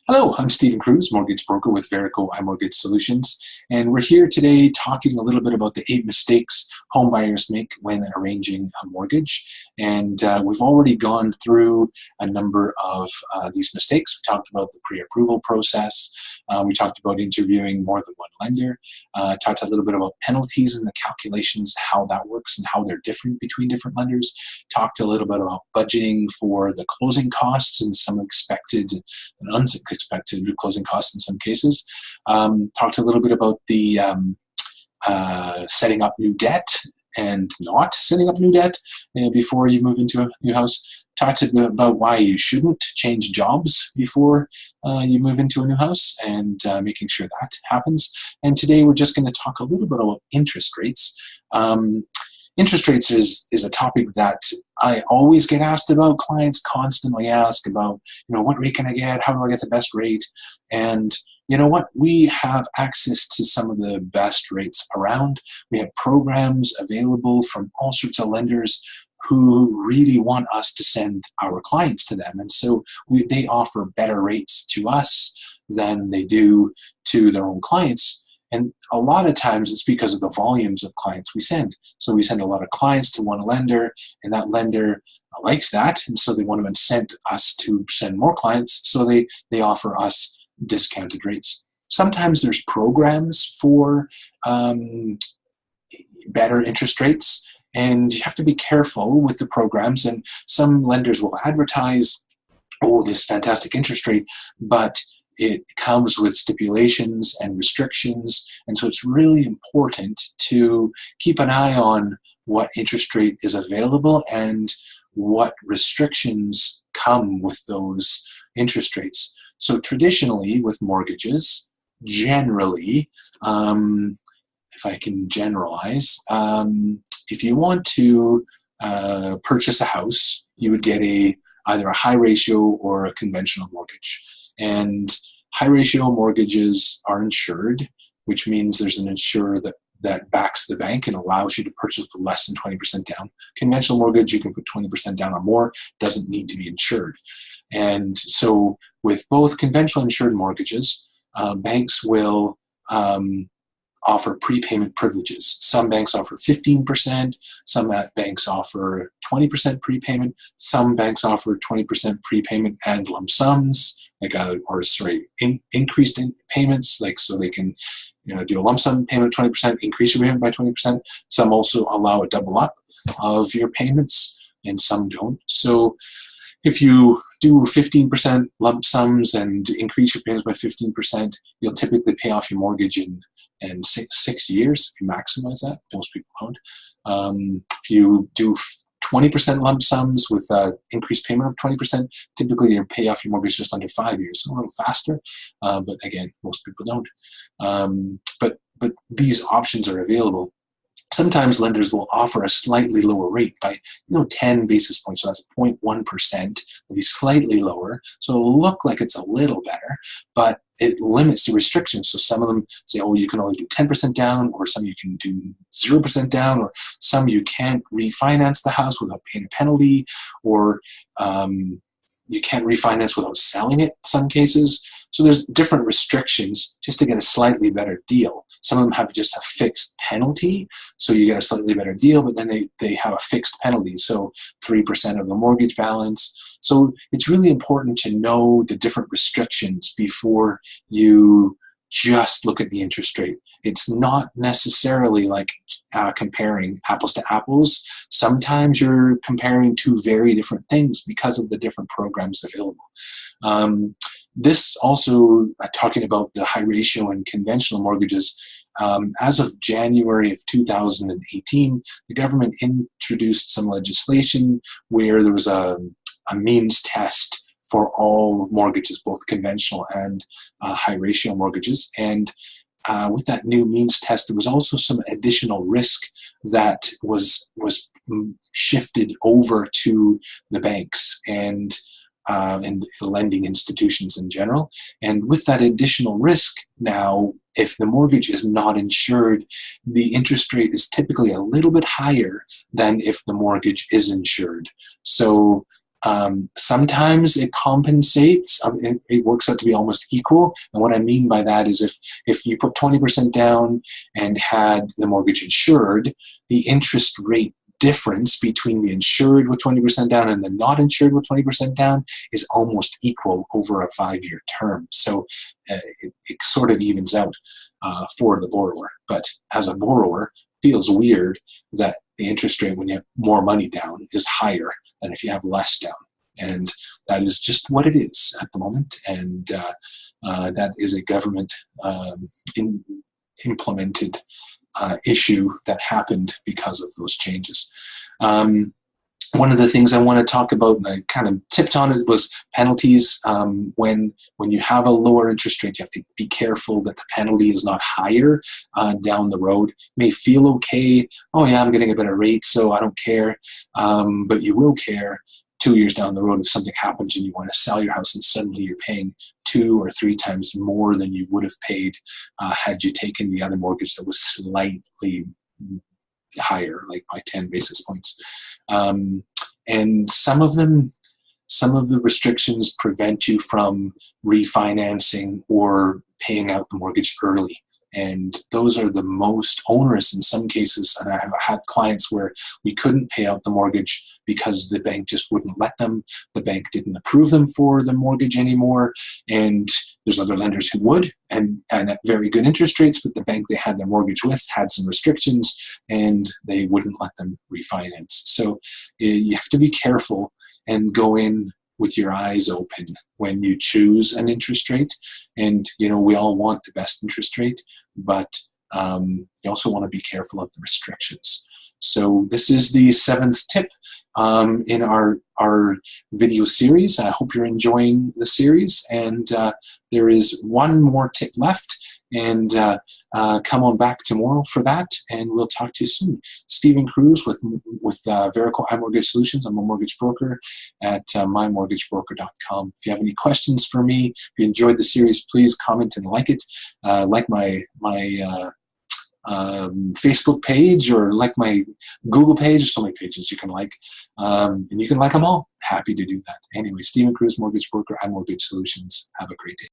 Hello, I'm Stephen Cruz, mortgage broker with Verico iMortgage Solutions, and we're here today talking a little bit about the 8 mistakes home buyers make when arranging a mortgage. And we've already gone through a number of these mistakes. We talked about the pre-approval process. We talked about interviewing more than one lender. Talked a little bit about penalties and the calculations, how that works and how they're different between different lenders. Talked a little bit about budgeting for the closing costs and some expected and unexpected closing costs in some cases. Talked a little bit about the setting up new debt and not setting up new debt before you move into a new house. Talked about why you shouldn't change jobs before you move into a new house and making sure that happens. And today we're just going to talk a little bit about interest rates. Interest rates is a topic that I always get asked about. Clients constantly ask about, what rate can I get? How do I get the best rate? And you know what? We have access to some of the best rates around. We have programs available from all sorts of lenders who really want us to send our clients to them. And so they offer better rates to us than they do to their own clients. And a lot of times it's because of the volumes of clients we send. So we send a lot of clients to one lender, and that lender likes that. And so they want to incent us to send more clients. So they offer us discounted rates. Sometimes there's programs for better interest rates, and you have to be careful with the programs. And some lenders will advertise, this fantastic interest rate, but it comes with stipulations and restrictions. And so it's really important to keep an eye on what interest rate is available and what restrictions come with those interest rates. So traditionally with mortgages, generally, if I can generalize, if you want to purchase a house, you would get either a high ratio or a conventional mortgage. And high ratio mortgages are insured, which means there's an insurer that backs the bank and allows you to purchase with less than 20% down. Conventional mortgage, you can put 20% down or more, doesn't need to be insured. And so with both conventional and insured mortgages, banks will offer prepayment privileges. Some banks offer 15%, some banks offer 20% prepayment, some banks offer 20% prepayment and lump sums, increased payments, so they can do a lump sum payment of 20%, increase your payment by 20%. Some also allow a double up of your payments, and some don't. So if you do 15% lump sums and increase your payments by 15%, you'll typically pay off your mortgage in 6 years if you maximize that. Most people don't. If you do 20% lump sums with increased payment of 20%, typically you pay off your mortgage just under 5 years, so a little faster. But again, most people don't. But these options are available. Sometimes lenders will offer a slightly lower rate by 10 basis points, so that's 0.1%, will be slightly lower, so it'll look like it's a little better, but it limits the restrictions. So some of them say, you can only do 10% down, or some you can do 0% down, or some you can't refinance the house without paying a penalty, or you can't refinance without selling it in some cases. So there's different restrictions just to get a slightly better deal. Some of them have just a fixed penalty, so you get a slightly better deal, but then they have a fixed penalty, so 3% of the mortgage balance. So it's really important to know the different restrictions before you just look at the interest rate. It's not necessarily like comparing apples to apples. Sometimes you're comparing two very different things because of the different programs available. This also, talking about the high ratio and conventional mortgages, as of January of 2018, the government introduced some legislation where there was a means test for all mortgages, both conventional and high ratio mortgages. And with that new means test, there was also some additional risk that was shifted over to the banks and lending institutions in general. And with that additional risk now, if the mortgage is not insured, the interest rate is typically a little bit higher than if the mortgage is insured. So Sometimes it compensates. It works out to be almost equal. And what I mean by that is if you put 20% down and had the mortgage insured, the interest rate difference between the insured with 20% down and the not insured with 20% down is almost equal over a 5-year term. So it sort of evens out for the borrower. But as a borrower, it feels weird that the interest rate when you have more money down is higher than if you have less down. And that is just what it is at the moment. And that is a government implemented issue that happened because of those changes. One of the things I want to talk about, and I kind of tipped on it, was penalties. When you have a lower interest rate, you have to be careful that the penalty is not higher down the road. It may feel okay. Oh yeah, I'm getting a better rate, so I don't care. But you will care 2 years down the road if something happens and you want to sell your house and suddenly you're paying 2 or 3 times more than you would have paid had you taken the other mortgage that was slightly higher, like by 10 basis points. And some of the restrictions prevent you from refinancing or paying out the mortgage early. And those are the most onerous in some cases. And I have had clients where we couldn't pay out the mortgage because the bank just wouldn't let them. The bank didn't approve them for the mortgage anymore. And there's other lenders who would, and at very good interest rates, but the bank they had their mortgage with had some restrictions and they wouldn't let them refinance. So you have to be careful and go in with your eyes open when you choose an interest rate. And, we all want the best interest rate, but you also want to be careful of the restrictions. So this is the 7th tip in our video series. I hope you're enjoying the series, and there is one more tip left, and come on back tomorrow for that, and we'll talk to you soon. Stephen Cruz with Verico iMortgage Solutions. I'm a mortgage broker at mymortgagebroker.com. If you have any questions for me, if you enjoyed the series, please comment and like it. Like my Facebook page, or like my Google page. There's so many pages you can like, and you can like them all. Happy to do that. Anyway, Stephen Cruz, mortgage broker, iMortgage Solutions. Have a great day.